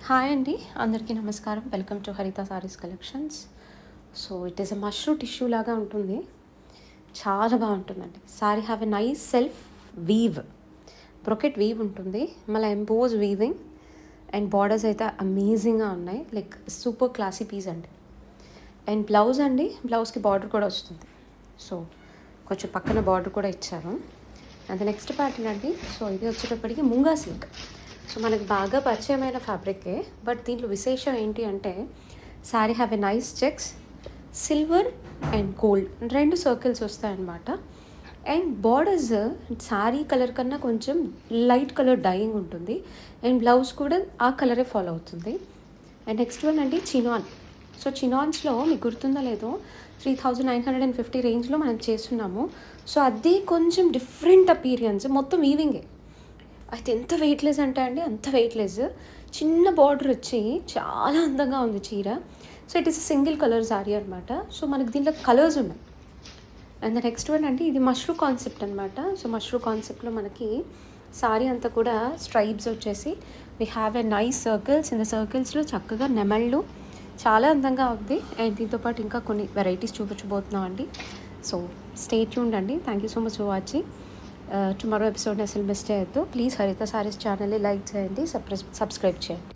Hi అండి, అందరికీ నమస్కారం. Welcome to Haritha saris collections. So it is a mashru tissue లాగా ఉంటుంది, చాలా బాగుంటుందండి. Sari have a nice self weave, brocade weave ఉంటుంది, మళ్ళీ ఎంపోజ్ వీవింగ్ అండ్ బార్డర్స్ అయితే అమేజింగ్గా ఉన్నాయి. లైక్ సూపర్ క్లాసీ పీస్ అండి. అండ్ బ్లౌజ్ అండి, బ్లౌజ్కి బార్డర్ కూడా వస్తుంది. సో కొంచెం పక్కన బార్డర్ కూడా ఇచ్చారు. అండ్ నెక్స్ట్ ప్యాటర్న్ అండి. సో ఇది వచ్చేటప్పటికి ముంగా సిల్క్. సో మనకు బాగా పరిచయమైన ఫ్యాబ్రికే, బట్ దీంట్లో విశేషం ఏంటి అంటే sari have a nice checks, silver and gold రెండు సర్కిల్స్ వస్తాయన్నమాట. అండ్ బార్డర్స్ శారీ కలర్ కన్నా కొంచెం లైట్ కలర్ డైయింగ్ ఉంటుంది. అండ్ బ్లౌజ్ కూడా ఆ కలరే ఫాలో అవుతుంది. అండ్ నెక్స్ట్ వన్ అండి చినాన్. సో చినాన్స్లో మీకు గుర్తుందో లేదో 3950 రేంజ్లో మనం చేస్తున్నాము. సో అది కొంచెం డిఫరెంట్ అపీరియన్స్, మొత్తం వీవింగే. అయితే ఎంత వెయిట్లెస్ అంటే అండి, అంత వెయిట్లెస్. చిన్న బార్డర్ వచ్చి చాలా అందంగా ఉంది చీర. So it is single colour sari అనమాట. సో మనకి దీంట్లో కలర్స్ ఉన్నాయి. అండ్ నెక్స్ట్ వన్ అంటే ఇది మష్రూ కాన్సెప్ట్ అనమాట. సో మష్రూ కాన్సెప్ట్లో మనకి సారీ అంతా కూడా స్ట్రైప్స్ వచ్చేసి we have a nice circles. In the సర్కిల్స్లో చక్కగా నెమళ్ళు, చాలా అందంగా ఉంది. అండ్ దీంతోపాటు ఇంకా కొన్ని వెరైటీస్ చూపించబోతున్నాం అండి. సో స్టే ట్యూన్డ్ అండి. Thank you so much for watching. Tomorrow ఎపిసోడ్ని అసలు మిస్ చేయొద్దు ప్లీజ్. హరిత సారీస్ ఛానల్ని లైక్ చేయండి, సబ్స్క్రైబ్ చేయండి.